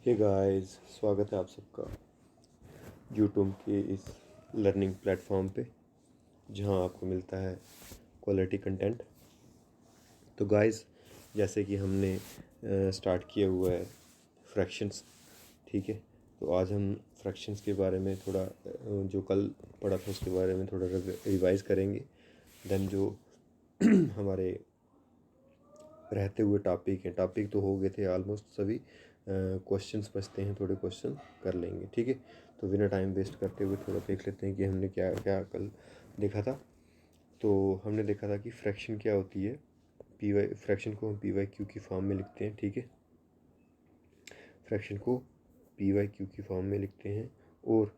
Hey guys, स्वागत है आप सबका यूट्यूब के इस लर्निंग प्लेटफॉर्म पे जहां आपको मिलता है क्वालिटी कंटेंट। तो गाइस, जैसे कि हमने स्टार्ट किया हुआ है फ्रैक्शंस, ठीक है। तो आज हम फ्रैक्शंस के बारे में थोड़ा जो कल पढ़ा था उसके बारे में थोड़ा रिवाइज़ करेंगे। देन जो हमारे रहते हुए टॉपिक तो हो गए थे ऑलमोस्ट सभी। क्वेश्चंस बचते हैं, थोड़े क्वेश्चन कर लेंगे, ठीक है। तो बिना टाइम वेस्ट करते हुए थोड़ा देख लेते हैं कि हमने क्या क्या कल देखा था। तो हमने देखा था कि फ्रैक्शन क्या होती है। पी वाई फ्रैक्शन को हम पी वाई क्यू की फॉर्म में लिखते हैं, ठीक है। फ्रैक्शन को पी वाई क्यू की फॉर्म में लिखते हैं और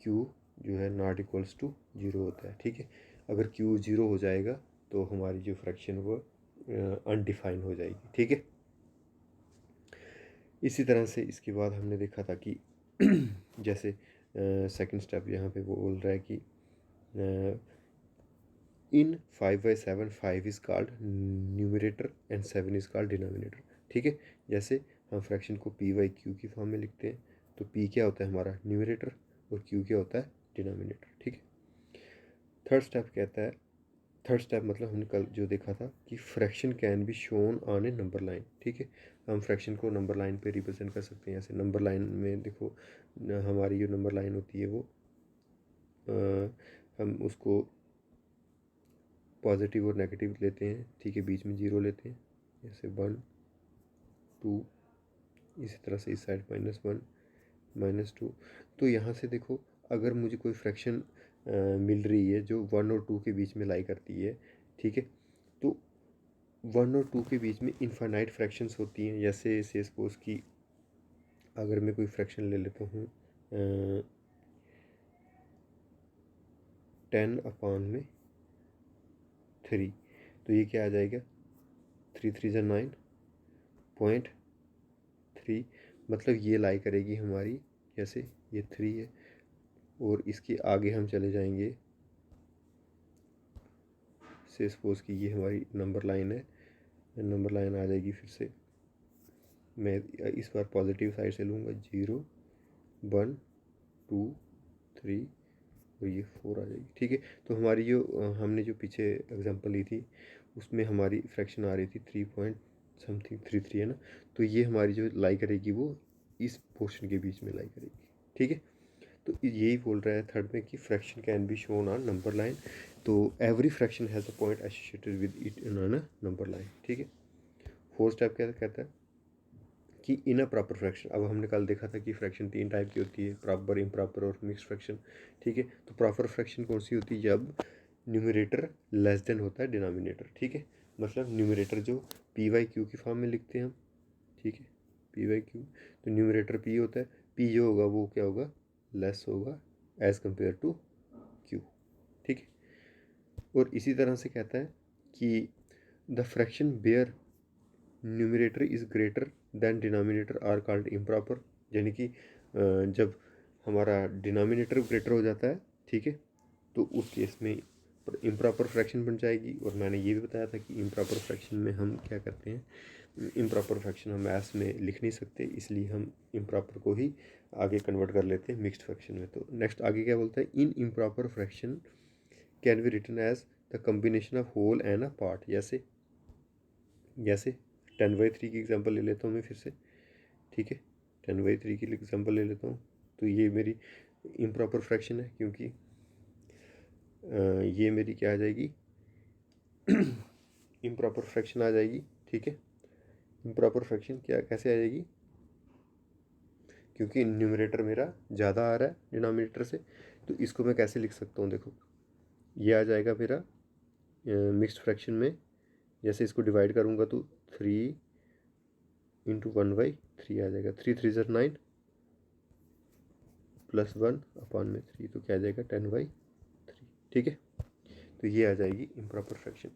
क्यू जो है नॉट इक्वल्स टू जीरो होता है, ठीक है। अगर क्यू जीरो हो जाएगा तो हमारी जो फ्रैक्शन वो अनडिफाइन हो जाएगी, ठीक है। इसी तरह से इसके बाद हमने देखा था कि जैसे सेकंड स्टेप यहाँ पे वो बोल रहा है कि इन 5/7 5 is called numerator and 7 is called denominator, ठीक है। जैसे हम फ्रैक्शन को पी वाई क्यू की फॉर्म में लिखते हैं तो पी क्या होता है हमारा न्यूमरेटर और क्यू क्या होता है डिनोमिनेटर, ठीक है। थर्ड स्टेप मतलब हमने कल जो देखा था कि fraction can be shown on A number line, ठीक है। हम फ्रैक्शन को नंबर लाइन पे रिप्रेजेंट कर सकते हैं। ऐसे नंबर लाइन में देखो हमारी जो नंबर लाइन होती है वो हम उसको पॉजिटिव और नेगेटिव लेते हैं, ठीक है। बीच में जीरो लेते हैं, जैसे 1 2, इसी तरह से इस साइड -1 -2। तो यहाँ से देखो अगर मुझे कोई फ्रैक्शन मिल रही है जो 1 और 2 के बीच में लाई करती है, ठीक है। तो 1 और 2 के बीच में इनफाइनाइट फ्रैक्शंस होती हैं। जैसे से सपोज कि अगर मैं कोई फ्रैक्शन ले लेता हूँ 10/3, तो ये क्या आ जाएगा 3 3 ज़ा 9.3, मतलब ये लाई करेगी हमारी, जैसे ये 3 है और इसके आगे हम चले जाएंगे। से सपोज कि ये हमारी नंबर लाइन है, नंबर लाइन आ जाएगी। फिर से मैं इस बार पॉजिटिव साइड से लूँगा, 0 1 2 3 और ये 4 आ जाएगी, ठीक है। तो हमारी जो हमने जो पीछे एग्जांपल ली थी उसमें हमारी फ्रैक्शन आ रही थी 3.33 है ना। तो ये हमारी जो लाई करेगी वो इस पोर्शन के बीच में लाई करेगी, ठीक है। तो यही बोल रहा है थर्ड में कि fraction can be shown on number line. तो every fraction has a point associated with it in a number line, ठीक है। फोर्थ स्टेप क्या कहता है कि इन अ प्रॉपर फ्रैक्शन। अब हमने कल देखा था कि फ्रैक्शन 3 टाइप की होती है, प्रॉपर, इम्प्रॉपर और मिक्स्ड फ्रैक्शन, ठीक है। तो प्रॉपर फ्रैक्शन कौन सी होती है जब न्यूमरेटर लेस देन होता है डिनोमिनेटर, ठीक है। मतलब न्यूमरेटर जो पी वाई क्यू की फॉर्म में लिखते हैं हम, ठीक है, पी वाई क्यू। तो न्यूमरेटर पी होता है, पी जो होगा वो क्या होगा लेस होगा एज कंपेयर टू क्यू, ठीक है। और इसी तरह से कहता है कि the fraction where numerator is greater than denominator are called improper. यानी कि जब हमारा डिनोमिनेटर ग्रेटर हो जाता है, ठीक है, तो उस केस में इम्प्रॉपर फ्रैक्शन बन जाएगी। और मैंने ये भी बताया था कि इम्प्रॉपर फ्रैक्शन में हम क्या करते हैं, इम्प्रॉपर फ्रैक्शन हम मैथ्स में लिख नहीं सकते, इसलिए हम इम्प्रॉपर को ही आगे कन्वर्ट कर लेते हैं मिक्स्ड फ्रैक्शन में। तो नेक्स्ट आगे क्या बोलता है, in improper fraction can be written as the combination of whole and a part. जैसे जैसे 10/3 की एग्जांपल ले लेता हूँ मैं फिर से, ठीक है। 10/3 की एग्जांपल ले लेता हूँ। तो ये मेरी इम्प्रॉपर फ्रैक्शन है क्योंकि ये मेरी क्या आ जाएगी इम्प्रॉपर फ्रैक्शन आ जाएगी, ठीक है। इम्प्रॉपर फ्रैक्शन क्या कैसे आ जाएगी, क्योंकि न्यूमरेटर मेरा ज़्यादा आ रहा है डिनोमिनेटर से। तो इसको मैं कैसे लिख सकता हूँ, देखो ये आ जाएगा मेरा मिक्स्ड फ्रैक्शन में। जैसे इसको डिवाइड करूँगा तो 3 × 1/3 आ जाएगा। 3 3 ज़ा 9 +1/3, तो क्या आ जाएगा 10/3, ठीक है। तो ये आ जाएगी improper fraction.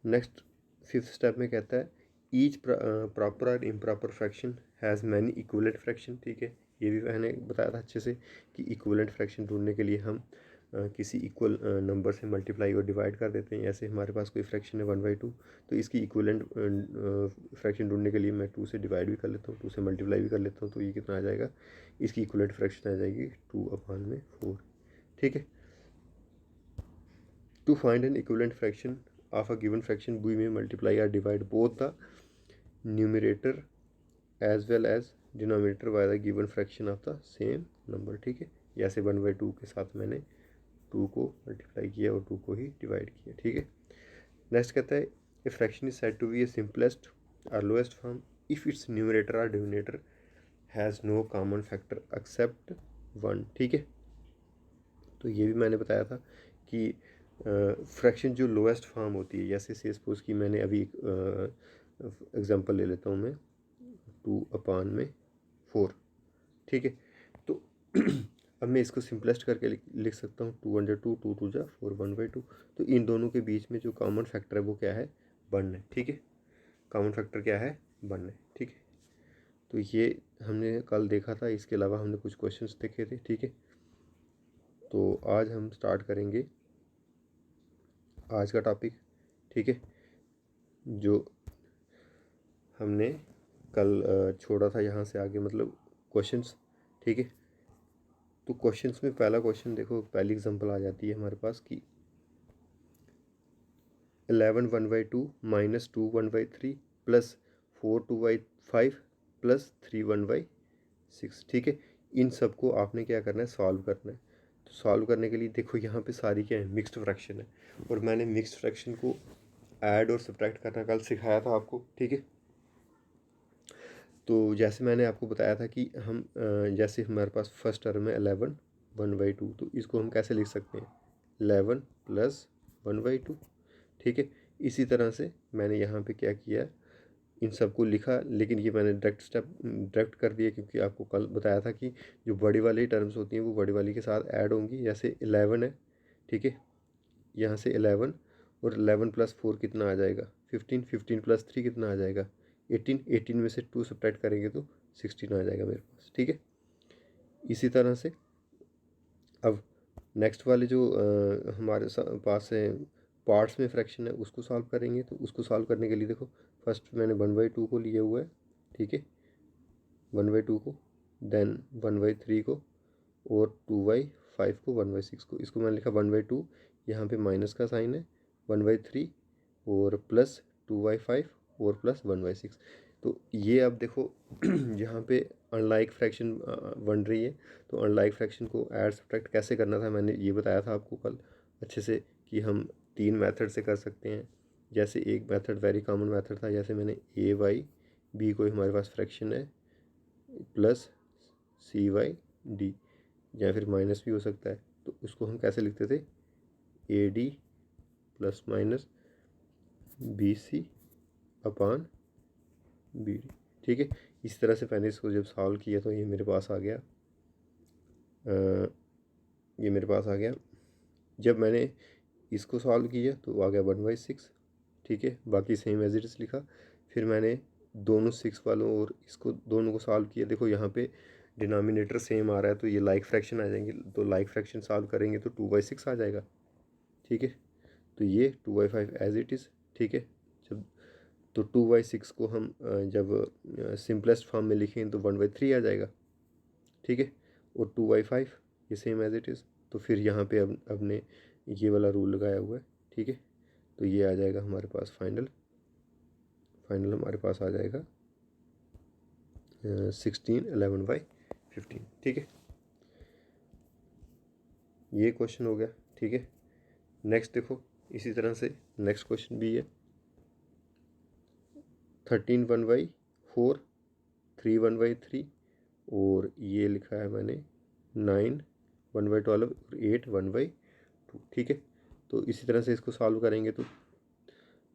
Next fifth step में कहता है ईच प्रॉपर और improper fraction has many equivalent fraction, ठीक है। ये भी मैंने बताया था अच्छे से कि इक्विवेलेंट फ्रैक्शन ढूंढने के लिए हम किसी इक्वल नंबर से मल्टीप्लाई और डिवाइड कर देते हैं। ऐसे हमारे पास कोई फ्रैक्शन है 1/2, तो इसकी इक्वलेंट फ्रैक्शन ढूंढने के लिए मैं 2 से डिवाइड भी कर लेता हूँ, 2 से मल्टीप्लाई भी कर लेता हूँ, तो ये कितना आ जाएगा, इसकी इक्वलेंट फ्रैक्शन आ जाएगी 2/4। ठीक है। To find an equivalent fraction of a given fraction we may multiply और divide both the numerator as well as denominator by the given fraction of the same number. ठीक है, जैसे 1/2 के साथ मैंने 2 को मल्टीप्लाई किया और 2 को ही डिवाइड किया। ठीक है। नेक्स्ट कहता है a fraction is said to be a simplest और lowest form if it's numerator और denominator has no common factor except 1। ठीक है, तो ये भी मैंने बताया था कि फ्रैक्शन जो लोएस्ट फॉर्म होती है, जैसे से सपोज कि मैंने अभी एक एग्जांपल ले लेता हूँ मैं 2/4। ठीक है, तो अब मैं इसको सिंपलेस्ट करके लिख सकता हूँ 2/2, 2 2 जा 4, 1/2। तो इन दोनों के बीच में जो कॉमन फैक्टर है वो क्या है, 1 है। ठीक है, कॉमन फैक्टर क्या है, 1 है। ठीक है, तो ये हमने कल देखा था, इसके अलावा हमने कुछ क्वेश्चंस देखे थे। ठीक है, तो आज हम स्टार्ट करेंगे आज का टॉपिक। ठीक है, जो हमने कल छोड़ा था यहाँ से आगे, मतलब क्वेश्चंस। ठीक है, तो क्वेश्चंस में पहला क्वेश्चन देखो, पहली एग्जांपल आ जाती है हमारे पास कि 11 1/2 माइनस 2 1/3 प्लस 4 2/5 प्लस 3 1/6। ठीक है, इन सबको आपने क्या करना है, सॉल्व करना है। तो सॉल्व करने के लिए देखो यहाँ पे सारी क्या है, मिक्स्ड फ्रैक्शन है, और मैंने मिक्स्ड फ्रैक्शन को ऐड और सब्ट्रैक्ट करना कल सिखाया था आपको। ठीक है, तो जैसे मैंने आपको बताया था कि हम जैसे हमारे पास फर्स्ट टर्म है 11 1/2, तो इसको हम कैसे लिख सकते हैं, 11 प्लस 1/2। ठीक है, इसी तरह से मैंने यहाँ पे क्या किया, इन सबको लिखा, लेकिन ये मैंने डायरेक्ट कर दिया, क्योंकि आपको कल बताया था कि जो बड़ी वाली टर्म्स होती हैं वो बड़ी वाली के साथ ऐड होंगी। जैसे 11 है, ठीक है, यहाँ से 11 और 11 प्लस 4 कितना आ जाएगा, 15, 15 प्लस 3 कितना आ जाएगा, 18, 18 में से 2 सब्ट्रैक्ट करेंगे तो 16 आ जाएगा मेरे पास। ठीक है, इसी तरह से अब नेक्स्ट वाले जो हमारे पास है पार्ट्स में फ्रैक्शन है, उसको सॉल्व करेंगे। तो उसको सॉल्व करने के लिए देखो, फर्स्ट मैंने 1/2 को लिया हुआ है। ठीक है, 1/2 को, देन 1/3 को, और 2/5 को, 1/6 को। इसको मैंने लिखा 1/2, यहाँ पे माइनस का साइन है, 1/3 और प्लस 2/5 और प्लस 1/6। तो ये अब देखो यहाँ पे अनलाइक फ्रैक्शन बन रही है, तो अनलाइक फ्रैक्शन को ऐड सब्ट्रैक्ट कैसे करना था मैंने ये बताया था आपको कल अच्छे से, कि हम 3 मेथड से कर सकते हैं। जैसे एक मेथड वेरी कॉमन मेथड था, जैसे मैंने a/b कोई हमारे पास फ्रैक्शन है प्लस c/d, या फिर माइनस भी हो सकता है, तो उसको हम कैसे लिखते थे, AD प्लस माइनस BC/BD। ठीक है, इस तरह से मैंने इसको जब सॉल्व किया तो ये मेरे पास आ गया, ये मेरे पास आ गया। जब मैंने इसको सॉल्व किया तो आ गया 1/6। ठीक है, बाकी सेम एज इट इज़ लिखा। फिर मैंने दोनों 6 वालों और इसको दोनों को सॉल्व किया। देखो यहाँ पे डिनोमिनेटर सेम आ रहा है, तो ये लाइक फ्रैक्शन आ जाएंगे, तो लाइक फ्रैक्शन सॉल्व करेंगे तो 2/6 आ जाएगा। ठीक है, तो ये 2/5 एज इट इज़। ठीक है, जब तो 2/6 को हम जब सिंपलेस्ट फॉर्म में लिखें तो 1/3 आ जाएगा। ठीक है, और 2/5 ये सेम एज इट इज़। तो फिर यहाँ पे अब ने ये वाला रूल लगाया हुआ है। ठीक है, तो ये आ जाएगा हमारे पास फाइनल हमारे पास आ जाएगा 16 11/15। ठीक है, ये क्वेश्चन हो गया। ठीक है, नेक्स्ट देखो, इसी तरह से नेक्स्ट क्वेश्चन भी है 13 1/4, 3 1/3, और ये लिखा है मैंने 9 1/12 और 8 1/2। ठीक है, तो इसी तरह से इसको सॉल्व करेंगे तो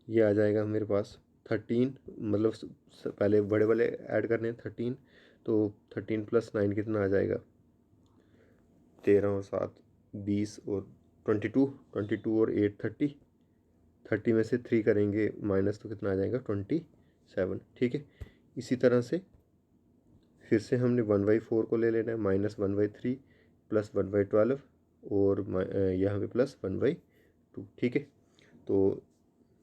ये आ जाएगा मेरे पास 13, मतलब पहले बड़े वाले ऐड करने हैं 13, तो 13 प्लस 9 कितना आ जाएगा, 13 और 7 20, और 22 और 8 30, 30 में से 3 करेंगे माइनस तो कितना आ जाएगा 27। ठीक है, इसी तरह से फिर से हमने 1/4 को ले लेना है, -1/3 प्लस 1/12 और यहाँ पे प्लस 1/2, ठीक है। तो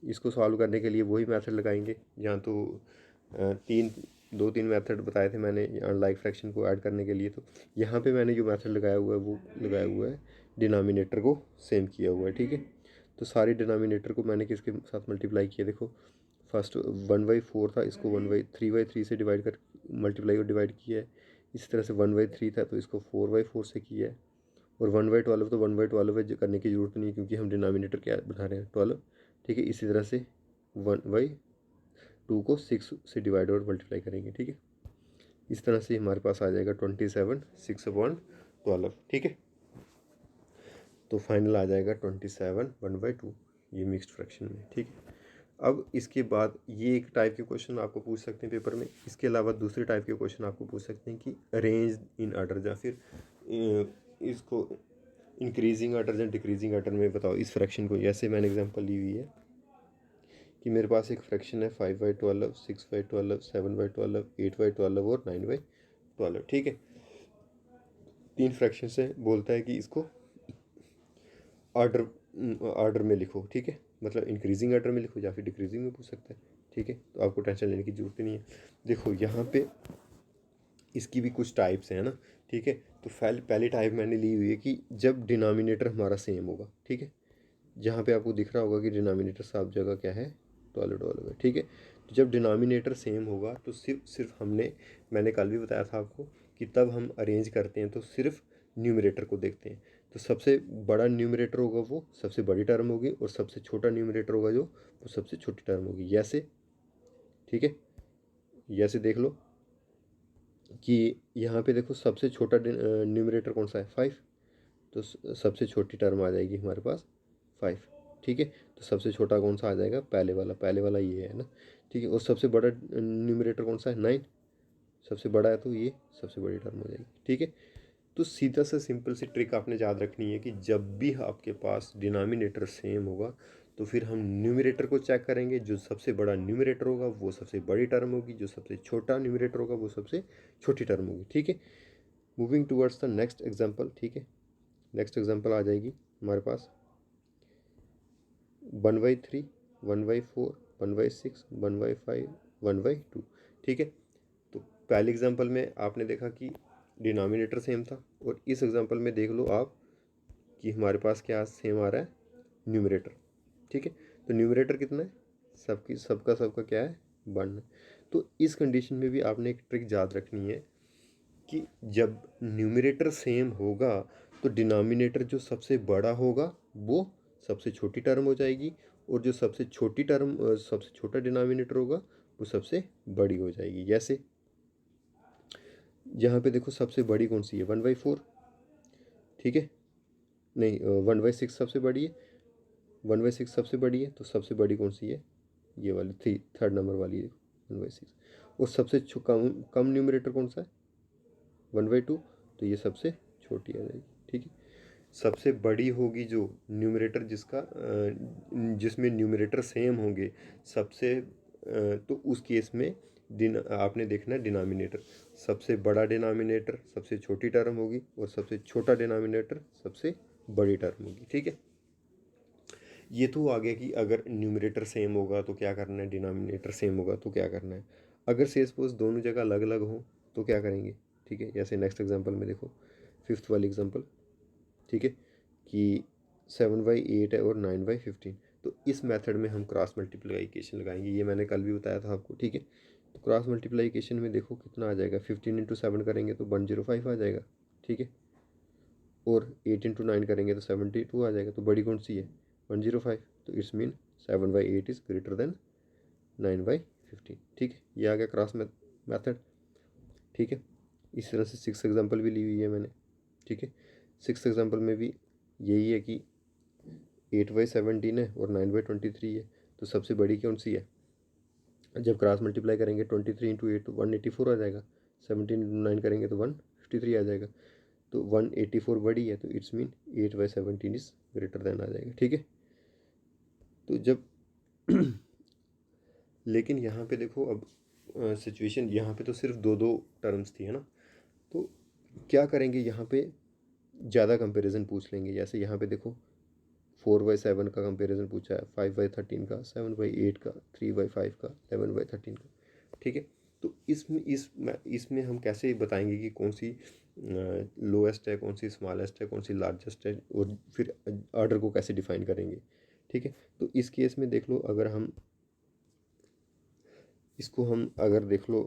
इसको सॉल्व करने के लिए वही मेथड लगाएंगे। यहाँ तो दो तीन मेथड बताए थे मैंने अनलाइक फ्रैक्शन को ऐड करने के लिए। तो यहाँ पे मैंने जो मेथड लगाया हुआ है वो लगाया हुआ है डिनोमिनेटर को सेम किया हुआ है, ठीक है। तो सारे डिनोमिनेटर को मैंने किसके साथ मल्टीप्लाई किया, देखो फर्स्ट 1/4 था, इसको 3/3 से डिवाइड कर मल्टीप्लाई और डिवाइड किया है। इसी तरह से 1/3 था तो इसको 4/4 से किया है। और 1/12 तो 1/12 करने की ज़रूरत नहीं है क्योंकि हम डिनोमिनेटर क्या बना रहे हैं 12, ठीक है। इसी तरह से 1/2 को 6 से डिवाइड और मल्टीप्लाई करेंगे, ठीक है। इस तरह से हमारे पास आ जाएगा 27 6/12, ठीक है। तो फाइनल आ जाएगा 27 1/2, ये मिक्स्ड फ्रैक्शन में, ठीक है। अब इसके बाद ये एक टाइप के क्वेश्चन आपको पूछ सकते हैं पेपर में। इसके अलावा दूसरे टाइप के क्वेश्चन आपको पूछ सकते हैं कि अरेंज इन ऑर्डर, या फिर इसको इंक्रीजिंग ऑर्डर या डिक्रीजिंग ऑर्डर में बताओ इस फ्रैक्शन को। जैसे मैंने एग्जांपल ली हुई है कि मेरे पास एक फ्रैक्शन है 5/12 6/12 7/12 8/12 और 9/12, ठीक है। तीन फ्रैक्शन से बोलता है कि इसको ऑर्डर में लिखो, ठीक है। मतलब इंक्रीजिंग ऑर्डर में लिखो या फिर डिक्रीजिंग में पूछ सकता है, ठीक है। तो आपको टेंशन लेने की जरूरत नहीं है। देखो यहाँ पे इसकी भी कुछ टाइप्स हैं ना, ठीक है। तो पहली टाइप मैंने ली हुई है कि जब डिनोमिनेटर हमारा सेम होगा, ठीक है। जहाँ पे आपको दिख रहा होगा कि डिनोमिनेटर सब जगह क्या है 12 है, ठीक है। तो जब डिनोमिनेटर सेम होगा तो सिर्फ मैंने कल भी बताया था आपको कि तब हम अरेंज करते हैं तो सिर्फ न्यूमरेटर को देखते हैं। तो सबसे बड़ा न्यूमरेटर होगा वो सबसे बड़ी टर्म होगी, और सबसे छोटा न्यूमरेटर होगा जो वो सबसे छोटी टर्म होगी, जैसे, ठीक है। जैसे देख लो कि यहाँ पे देखो सबसे छोटा न्यूमरेटर कौन सा है 5, तो सबसे छोटी टर्म आ जाएगी हमारे पास 5, ठीक है। तो सबसे छोटा कौन सा आ जाएगा, पहले वाला ये है ना, ठीक है। और सबसे बड़ा न्यूमरेटर कौन सा है 9, सबसे बड़ा है तो ये सबसे बड़ी टर्म हो जाएगी, ठीक है। तो सीधा सा सिंपल सी ट्रिक आपने याद रखनी है कि जब भी आपके पास डिनोमिनेटर सेम होगा तो फिर हम न्यूमरेटर को चेक करेंगे। जो सबसे बड़ा न्यूमरेटर होगा वो सबसे बड़ी टर्म होगी, जो सबसे छोटा न्यूमरेटर होगा वो सबसे छोटी टर्म होगी, ठीक है। Moving towards the next example, ठीक है। नेक्स्ट एग्जाम्पल आ जाएगी हमारे पास 1/3 1/4 1/6 1/5 1/2, ठीक है। तो पहले एग्जांपल में आपने देखा कि डिनोमिनेटर सेम था, और इस एग्जांपल में देख लो आप कि हमारे पास क्या सेम आ रहा है, न्यूमरेटर, ठीक है। तो न्यूमरेटर कितना है, सबका क्या है 1। तो इस कंडीशन में भी आपने एक ट्रिक याद रखनी है कि जब न्यूमरेटर सेम होगा तो डिनोमिनेटर जो सबसे बड़ा होगा वो सबसे छोटी टर्म हो जाएगी, और जो सबसे छोटा डिनोमिनेटर होगा वो सबसे बड़ी हो जाएगी। जैसे यहाँ पे देखो सबसे बड़ी कौन सी है 1/4, ठीक है। नहीं 1/6 सबसे बड़ी है, 1/6 सबसे बड़ी है, तो सबसे बड़ी कौन सी है, ये वाली थर्ड नंबर वाली है 1/6। और सबसे कम कम न्यूमरेटर कौन सा है 1/2, तो ये सबसे छोटी आ जाएगी, ठीक है। सबसे बड़ी होगी जो न्यूमरेटर जिसमें न्यूमरेटर सेम होंगे तो उस केस में आपने देखना है डिनोमिनेटर, सबसे बड़ा डिनोमिनेटर सबसे छोटी टर्म होगी, और सबसे छोटा डिनोमिनेटर सबसे बड़ी टर्म होगी, ठीक है। ये तो आ गया कि अगर न्यूमरेटर सेम होगा तो क्या करना है, डिनोमिनेटर सेम होगा तो क्या करना है। अगर से सपोज दोनों जगह अलग अलग हो तो क्या करेंगे, ठीक है। जैसे नेक्स्ट एग्जांपल में देखो, फिफ्थ वाली एग्जांपल, ठीक है, कि 7/8 है और 9/15। तो इस मेथड में हम क्रॉस मल्टीप्लिकेशन लगाएंगे, ये मैंने कल भी बताया था आपको, ठीक है। तो क्रॉस मल्टीप्लिकेशन में देखो कितना आ जाएगा, 15 × 7 करेंगे तो 105 आ जाएगा, ठीक है। और 8 × 9 करेंगे तो 72 आ जाएगा। तो बड़ी कौन सी है 105, तो it's mean 7/8 is greater then 9/15, ठीक है। ये आ गया क्रॉस मेथड, ठीक है। इस तरह से सिक्स एग्जांपल भी ली हुई है मैंने, ठीक है। सिक्स एग्जांपल में भी यही है कि 8/17 है और 9/23 है, तो सबसे बड़ी कौन सी है। जब क्रॉस मल्टीप्लाई करेंगे 23 × 8 तो 184 आ जाएगा, 17 × 9 करेंगे तो 153 आ जाएगा। तो 184 बड़ी है, तो it's mean 8/17 is greater than आ जाएगा, ठीक है। तो जब लेकिन यहाँ पे देखो अब सिचुएशन यहाँ पे तो सिर्फ दो दो टर्म्स थी, है ना। तो क्या करेंगे यहाँ पे, ज़्यादा कंपैरिजन पूछ लेंगे। जैसे यहाँ पे देखो 4/7 का कंपैरिजन पूछा है, 5/13 का, 7/8 का, 3/5 का, 11/13 का। ठीक है, तो इसमें हम कैसे बताएंगे कि कौन सी लोएस्ट है, कौन सी स्मॉलेस्ट है, कौन सी लार्जेस्ट है, और फिर ऑर्डर को कैसे डिफाइन करेंगे। ठीक है, तो इस केस में देख लो, अगर हम इसको हम अगर देख लो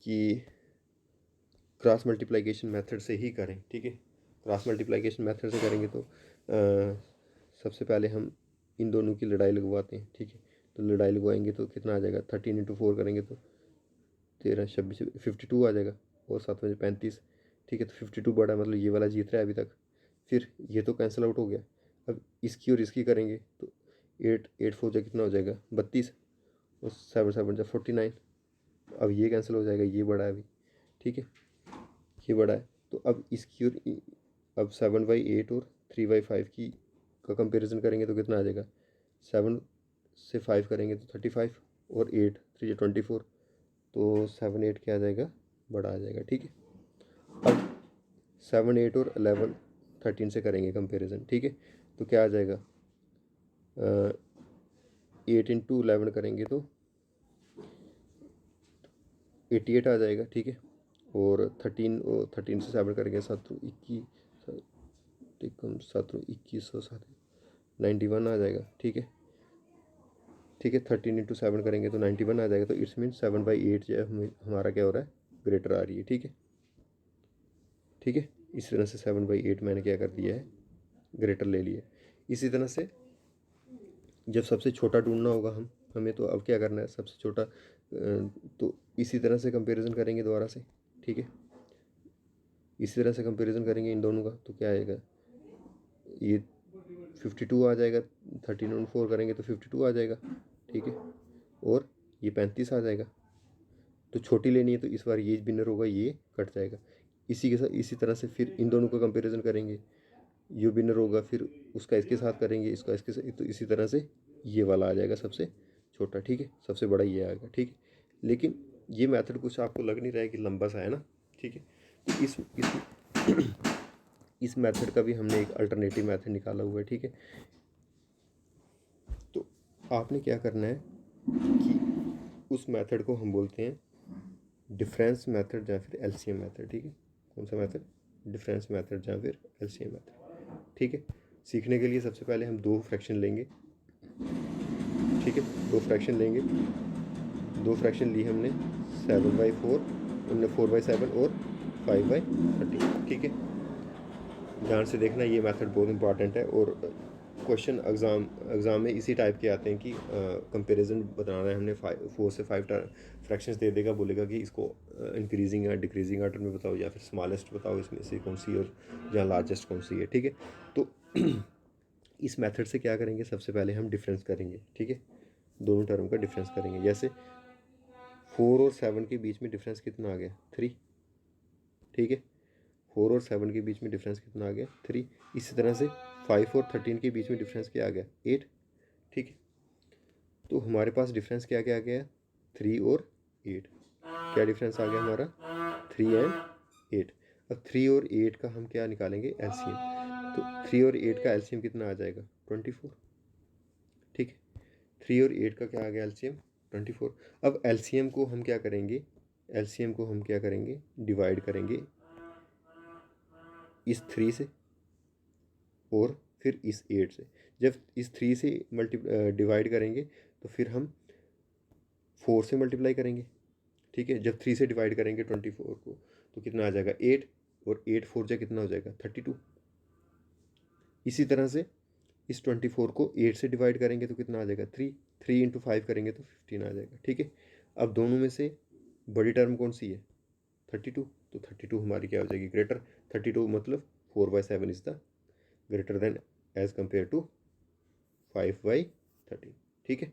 कि क्रॉस मल्टीप्लिकेशन मेथड से ही करें। ठीक है, क्रॉस मल्टीप्लिकेशन मेथड से करेंगे तो सबसे पहले हम इन दोनों की लड़ाई लगवाते हैं। ठीक है, तो लड़ाई लगवाएंगे तो कितना आ जाएगा, 13 × 4 करेंगे तो 13 26 52 आ जाएगा, और 7 में 35। ठीक है, तो 52 बड़ा, मतलब ये वाला जीत रहा है अभी तक। फिर ये तो कैंसिल आउट हो गया। अब इसकी और इसकी करेंगे तो 8 4 जा कितना हो जाएगा, 32, और 7 7 जा 49। अब ये कैंसिल हो जाएगा, ये बड़ा है अभी। ठीक है, ये बड़ा है, तो अब इसकी और अब 7/8 और 3/5 की का कंपैरिजन करेंगे तो कितना आ जाएगा, 7 से 5 करेंगे तो 35, और 8 3 24, तो 7 8 क्या आ जाएगा, बड़ा आ जाएगा। ठीक है, अब 7 8 और 11 13 से करेंगे कंपैरिजन। ठीक है, तो क्या आ जाएगा, 8 × 11 करेंगे तो 88 आ जाएगा। ठीक है, और 13 से 7 करेंगे, 7 21 कम 7 21 और 7 91 आ जाएगा। ठीक है, ठीक है, 13 × 7 करेंगे तो 91 आ जाएगा। तो इट्स मीन 7/8 जो है हमारा क्या हो रहा है, ग्रेटर आ रही है। ठीक है, ठीक है, इस तरह से 7/8 मैंने क्या कर दिया है, ग्रेटर ले लिया। इसी तरह से जब सबसे छोटा ढूंढना होगा हमें तो अब क्या करना है, सबसे छोटा तो इसी तरह से कंपैरिजन करेंगे दोबारा से। ठीक है, इसी तरह से कंपैरिजन करेंगे इन दोनों का, तो क्या आएगा, ये 52 आ जाएगा। 13 × 4 करेंगे तो 52 आ जाएगा। ठीक है, और ये 35 आ जाएगा। तो छोटी लेनी है तो इस बार ये विनर होगा, ये कट जाएगा। इसी के साथ इसी तरह से फिर इन दोनों का कंपैरिजन करेंगे, ये विनर होगा, फिर उसका इसके साथ करेंगे, इसका इसके साथ, तो इसी तरह से ये वाला आ जाएगा सबसे छोटा। ठीक है, सबसे बड़ा ये आएगा। ठीक है, लेकिन ये मेथड कुछ आपको लग नहीं रहा है कि लंबा सा है ना। ठीक है, तो इस मेथड का भी हमने एक अल्टरनेटिव मेथड निकाला हुआ है। ठीक है, तो आपने क्या करना है कि उस मेथड को हम बोलते हैं डिफरेंस मेथड या फिर एलसीएम मेथड। ठीक है, कौन सा मेथड, डिफरेंस मेथड या फिर एलसीएम मेथड। ठीक है, सीखने के लिए सबसे पहले हम दो फ्रैक्शन लेंगे। ठीक है, दो फ्रैक्शन ली हमने, 7/4, उनने 4/7 और 5/13। ठीक है, ध्यान से देखना, ये मेथड बहुत इंपॉर्टेंट है, और क्वेश्चन एग्ज़ाम में इसी टाइप के आते हैं कि कंपैरिजन बताना है हमने, 4 से 5 फ्रैक्शंस दे देगा, बोलेगा कि इसको इंक्रीजिंग या डिक्रीजिंग ऑर्डर में बताओ, या फिर स्मॉलेस्ट बताओ इसमें से कौन सी, और या लार्जेस्ट कौन सी है। ठीक है, तो इस मेथड से क्या करेंगे, सबसे पहले हम डिफरेंस करेंगे। ठीक है, दोनों टर्म का डिफरेंस करेंगे। जैसे 4 और 7 के बीच में डिफरेंस कितना आ गया, 3। ठीक है, 4 और 7 के बीच में डिफरेंस कितना आ गया, 3। इसी तरह से 5 और 13 के बीच में डिफरेंस क्या आ गया, 8। ठीक है, तो हमारे पास डिफरेंस क्या क्या आ गया, 3 और 8। क्या डिफरेंस आ गया हमारा, 3 एंड 8। अब 3 और 8 का हम क्या निकालेंगे, एलसीएम। तो 3 और 8 का एलसीएम कितना आ जाएगा, 24। ठीक है, 3 और 8 का क्या आ गया एलसीएम, 24। अब एलसीएम को हम क्या करेंगे, एलसीएम को हम क्या करेंगे, डिवाइड करेंगे इस 3 से और फिर इस 8 से। जब इस 3 से डिवाइड करेंगे तो फिर हम 4 से मल्टीप्लाई करेंगे। ठीक है, जब 3 से डिवाइड करेंगे 24 को तो कितना आ जाएगा, 8, और 8 4 जा कितना हो जाएगा, 32। इसी तरह से इस 24 को 8 से डिवाइड करेंगे तो कितना आ जाएगा, 3। 3 × 5 करेंगे तो 15 आ जाएगा। ठीक है, अब दोनों में से बड़ी टर्म कौन सी है, 32। तो 32 हमारी क्या हो जाएगी, ग्रेटर। 32 मतलब 4/7 is the greater than as compared to 5/13। ठीक है,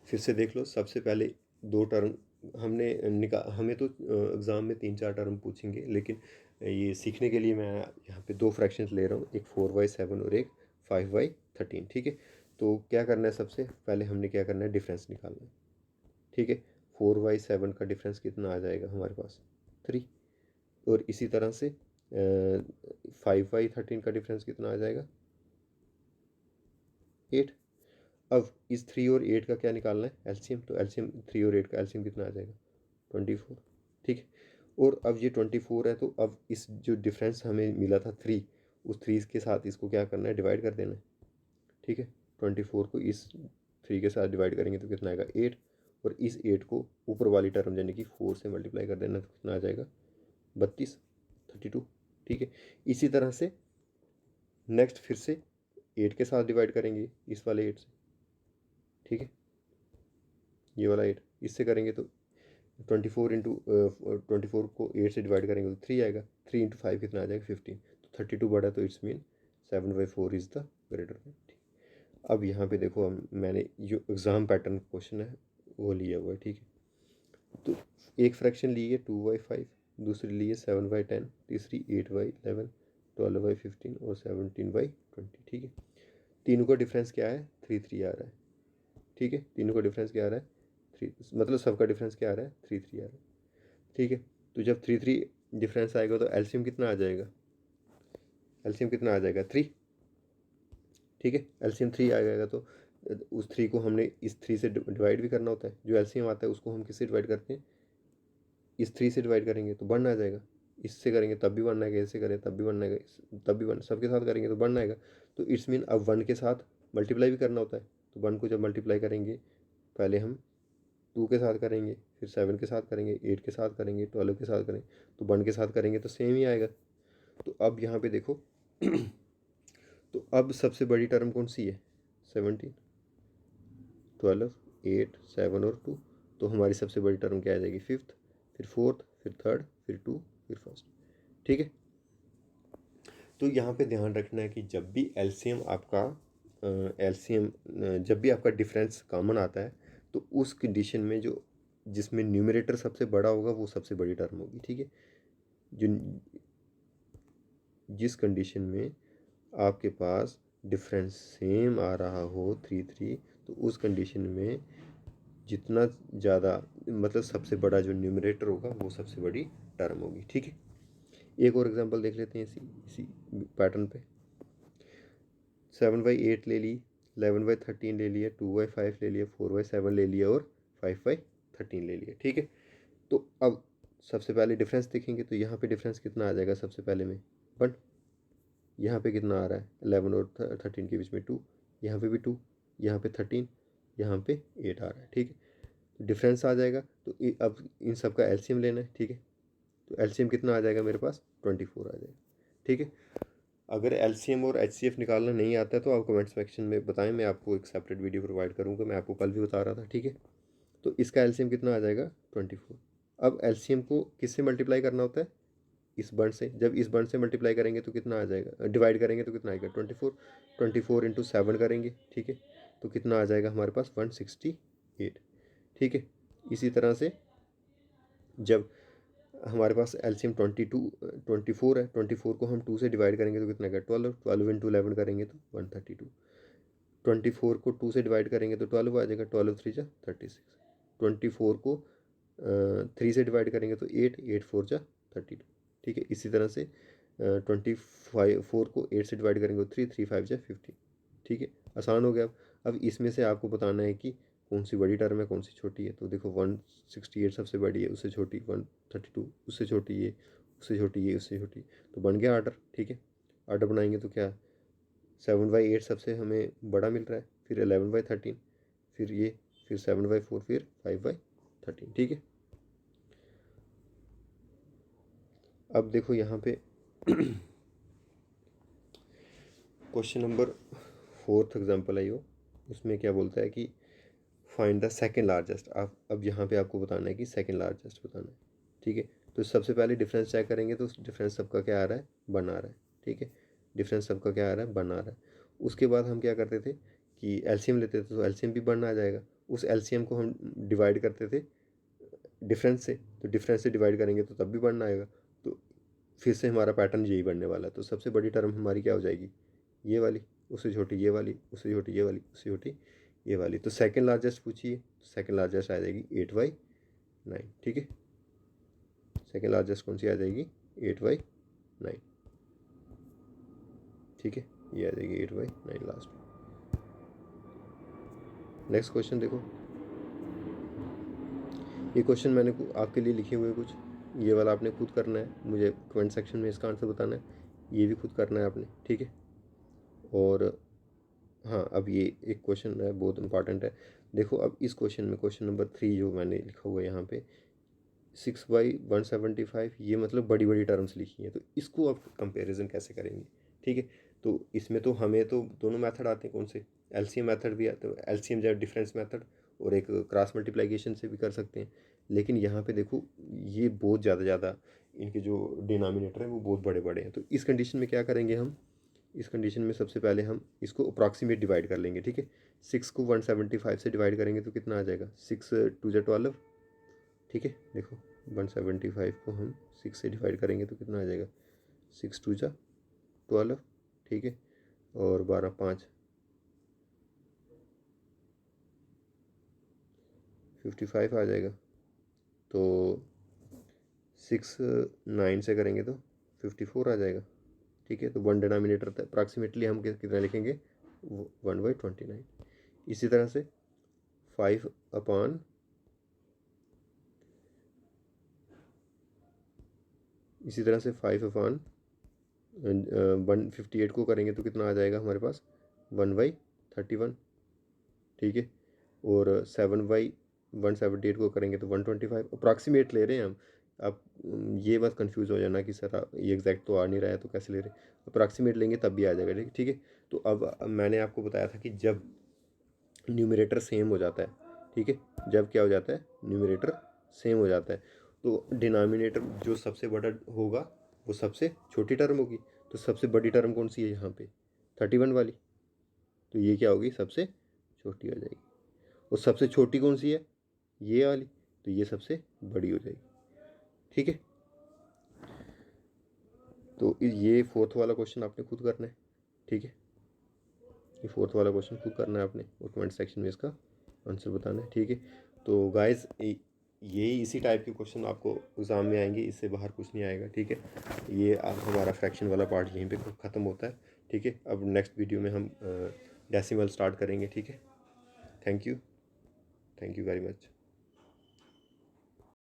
फिर से देख लो, सबसे पहले दो टर्म हमने हमें तो एग्ज़ाम में 3 4 टर्म पूछेंगे, लेकिन ये सीखने के लिए मैं यहाँ पे दो फ्रैक्शंस ले रहा हूँ, एक 4/7 और एक 5/13। ठीक है, तो क्या करना है, सबसे पहले हमने क्या करना है, डिफरेंस निकालना है। ठीक है, 4/7 का डिफरेंस कितना आ जाएगा हमारे पास, 3। और इसी तरह से 5y13 का डिफरेंस कितना आ जाएगा 8। अब इस 3 और 8 का क्या निकालना है एलसीएम, तो एलसीएम 3 और 8 का एलसीएम कितना आ जाएगा 24। ठीक है, और अब ये 24 है, तो अब इस जो डिफरेंस हमें मिला था 3, उस 3 के साथ इसको क्या करना है डिवाइड कर देना है। ठीक है, 24 को इस 3 के साथ डिवाइड करेंगे तो कितना आएगा 8, और इस 8 को ऊपर वाली टर्म यानी कि 4 से मल्टीप्लाई कर देना तो कितना आ जाएगा 32, 32। ठीक है, इसी तरह से नेक्स्ट फिर से 8 के साथ डिवाइड करेंगे इस वाले 8 से। ठीक है, ये वाला 8 इससे करेंगे तो 24 इंटू 24 को 8 से डिवाइड करेंगे तो 3 आएगा, 3 इंटू 5 कितना आ जाएगा 15, तो 32 बड़ा, तो it's mean 7/4 is the greater then. ठीक, अब यहाँ पे देखो हम मैंने जो एग्ज़ाम पैटर्न क्वेश्चन है वो लिया हुआ है। ठीक है, तो एक फ्रैक्शन ली है 2/5, दूसरी ली है 7/10, तीसरी 8/11, 12/15 और 17/20। ठीक है, तीनों का डिफरेंस क्या है 3 आ रहा है। ठीक है, तीनों का डिफरेंस क्या आ रहा है 3, मतलब सबका डिफरेंस क्या आ रहा है 3 आ रहा है। ठीक है, तो जब 3 डिफरेंस आएगा तो एलसीएम कितना आ जाएगा, एलसीएम कितना आ जाएगा 3। ठीक है, एलसीएम 3 आ जाएगा, तो उस 3 को हमने इस 3 से डिवाइड भी करना होता है। जो एलसीएम आता है उसको हम किससे डिवाइड करते हैं, इस 3 से डिवाइड करेंगे तो 1 आ जाएगा, इससे करेंगे तब भी 1 आएगा, इससे करें तब भी 1 आएगा, तब भी 1, सबके साथ करेंगे तो 1 आएगा। तो इट्स मीन अब 1 के साथ मल्टीप्लाई भी करना होता है, तो 1 को जब मल्टीप्लाई करेंगे पहले हम 2 के साथ करेंगे, फिर 7 के साथ करेंगे, 8 के साथ करेंगे, 12 के साथ करेंगे, तो 1 के साथ करेंगे तो सेम ही आएगा। तो अब यहाँ पे देखो तो अब सबसे बड़ी टर्म कौन सी है 17, 12, 8, 7 और 2, तो हमारी सबसे बड़ी टर्म क्या आ जाएगी 5th, फिर 4th, फिर 3rd, फिर 2, फिर 1st। ठीक है, तो यहाँ पे ध्यान रखना है कि जब भी एलसीएम आपका जब भी आपका डिफरेंस कॉमन आता है तो उस कंडीशन में जो जिसमें न्यूमरेटर सबसे बड़ा होगा वो सबसे बड़ी टर्म होगी। ठीक है, जो जिस कंडीशन में आपके पास डिफरेंस सेम आ रहा हो 3, तो उस कंडीशन में जितना ज़्यादा मतलब सबसे बड़ा जो न्यूमरेटर होगा वो सबसे बड़ी टर्म होगी। ठीक है, एक और एग्जांपल देख लेते हैं इसी पैटर्न पे। 7/8 ले ली, 11/13 ले लिया, 2/5 ले लिया, 4/7 ले लिया और 5/13 ले लिया। ठीक है, तो अब सबसे पहले डिफरेंस देखेंगे तो यहाँ पे डिफरेंस कितना आ जाएगा सबसे पहले में 1, यहाँ पे कितना आ रहा है 11 और 13 के बीच में 2, यहाँ पे भी 2, यहाँ पे 13, यहाँ पे 8 आ रहा है। ठीक है, तो डिफरेंस आ जाएगा, तो अब इन सब का एलसीएम लेना है। ठीक है, तो एलसीएम कितना आ जाएगा मेरे पास 24 आ जाएगा। ठीक है, अगर एलसीएम और एचसीएफ निकालना नहीं आता है तो आप कमेंट सेक्शन में बताएं, मैं आपको एक सेपरेट वीडियो प्रोवाइड करूँगा, मैं आपको कल भी बता रहा था। ठीक है, तो इसका एलसीएम कितना आ जाएगा 24। अब एलसीएम को किससे मल्टीप्लाई करना होता है इस बंड से, जब इस बंड से मल्टीप्लाई करेंगे तो कितना आ जाएगा, डिवाइड करेंगे तो कितना आएगा 24, 24 इंटू 7 करेंगे। ठीक है, तो कितना आ जाएगा हमारे पास 168। ठीक है, इसी तरह से जब हमारे पास एलसीएम 24 है, 24 को हम 2 से डिवाइड करेंगे तो कितना आएगा 12, 12 इंटू 11 करेंगे तो 132, 24 को 2 से डिवाइड करेंगे तो 12 आ जाएगा, 12 3 जा 36, 24 को 3 से डिवाइड करेंगे तो 8, 8 4 जा 32। ठीक है, इसी तरह से 24 को 8 से डिवाइड करेंगे तो 3, 3 5 जा 15। ठीक है, आसान हो गया। अब इसमें से आपको बताना है कि कौन सी बड़ी टर्म है कौन सी छोटी है। तो देखो 168 सबसे बड़ी है, उससे छोटी 132, उससे छोटी ये, उससे छोटी ये, उससे छोटी, तो बन गया आर्डर। ठीक है, आर्डर बनाएंगे तो क्या 7/8 सबसे हमें बड़ा मिल रहा है, फिर 11/13, फिर ये, फिर 7/4, फिर 5/13। ठीक है, अब देखो यहाँ पे क्वेश्चन नंबर 4th एग्जाम्पल है यो, उसमें क्या बोलता है कि फाइंड द सेकेंड लार्जेस्ट। आप अब यहाँ पे आपको बताना है कि सेकेंड लार्जेस्ट बताना है। ठीक है, तो सबसे पहले डिफरेंस चेक करेंगे तो डिफरेंस सबका क्या आ रहा है 1 आ रहा है। ठीक है, डिफरेंस सबका क्या आ रहा है 1 आ रहा है। उसके बाद हम क्या करते थे कि एलसीएम लेते थे, तो एलसीएम भी 1 आ जाएगा, उस एलसीएम को हम डिवाइड करते थे डिफरेंस से, तो डिफरेंस से डिवाइड करेंगे तो तब भी 1 आएगा। तो फिर से हमारा पैटर्न यही बनने वाला है। तो सबसे बड़ी टर्म हमारी क्या हो जाएगी ये वाली, उससे छोटी ये वाली, उससे छोटी ये वाली, उससे छोटी ये वाली। तो सेकंड लार्जेस्ट पूछिए, तो सेकंड लार्जेस्ट आ जाएगी 8/9। ठीक है, सेकंड लार्जेस्ट कौन सी आ जाएगी 8/9। 9। ठीक है, ये आ जाएगी 8/9 लास्ट में। नेक्स्ट क्वेश्चन देखो, ये क्वेश्चन मैंने आपके लिए लिखे हुए कुछ, ये वाला आपने खुद करना है, मुझे कमेंट सेक्शन में इसका आंसर बताना है, ये भी खुद करना है आपने। ठीक है, और हाँ अब ये एक क्वेश्चन है बहुत इंपॉर्टेंट है। देखो अब इस क्वेश्चन में क्वेश्चन नंबर 3 जो मैंने लिखा हुआ है यहाँ पे 6/175, ये मतलब बड़ी बड़ी टर्म्स लिखी हैं, तो इसको अब कंपैरिजन कैसे करेंगे। ठीक है, तो इसमें तो हमें तो दोनों मेथड आते हैं, कौन से, एलसीएम मेथड भी आते हैं, एलसीएम या डिफरेंस मेथड, और एक क्रॉस मल्टीप्लिकेशन से भी कर सकते हैं। लेकिन यहाँ पे देखो ये बहुत ज़्यादा इनके जो डिनोमिनेटर है वो बहुत बड़े बड़े हैं, तो इस कंडीशन में क्या करेंगे हम, इस कंडीशन में सबसे पहले हम इसको अप्रॉक्सीमेट डिवाइड कर लेंगे। ठीक है, 6 को 175 से डिवाइड करेंगे तो कितना आ जाएगा, 6 2 जा 12। ठीक है, देखो 175 को हम 6 से डिवाइड करेंगे तो कितना आ जाएगा, 6 2 जा 12। ठीक है, और 12 5 55 आ जाएगा। तो 6 9 से करेंगे तो 54 आ जाएगा। ठीक है, तो वन डिनोमिनेटर था, अप्रॉक्सीमेटली हम कितना लिखेंगे, 1/29। इसी तरह से 5 अपॉन इसी तरह से 5 अपॉन 158 को करेंगे तो कितना आ जाएगा हमारे पास, 1/31। ठीक है, और 7/178 को करेंगे तो 125। अप्रॉक्सीमेट ले रहे हैं हम। आप ये बात कंफ्यूज हो जाना कि सर ये एग्जैक्ट तो आ नहीं रहा है तो कैसे ले रहे हैं, अप्रॉक्सीमेट लेंगे तब भी आ जाएगा। ठीक ठीक है, तो अब मैंने आपको बताया था कि जब न्यूमरेटर सेम हो जाता है, ठीक है, जब क्या हो जाता है, न्यूमरेटर सेम हो जाता है, तो डिनोमिनेटर जो सबसे बड़ा होगा वो सबसे छोटी टर्म होगी। तो सबसे बड़ी टर्म कौन सी है यहाँ पे, 31 वाली, तो ये क्या होगी, सबसे छोटी हो जाएगी। और सबसे छोटी कौन सी है, ये वाली, तो ये सबसे बड़ी हो जाएगी। ठीक है, तो ये फोर्थ वाला क्वेश्चन आपने खुद करना है। ठीक है, ये फोर्थ वाला क्वेश्चन खुद करना है आपने, और कमेंट सेक्शन में इसका आंसर बताना है। ठीक है, तो गाइस ये इसी टाइप के क्वेश्चन आपको एग्ज़ाम में आएंगे, इससे बाहर कुछ नहीं आएगा। ठीक है, ये अब हमारा फ्रैक्शन वाला पार्ट यहीं पे ख़त्म होता है। ठीक है, अब नेक्स्ट वीडियो में हम डेसिमल स्टार्ट करेंगे। ठीक है, थैंक यू वेरी मच।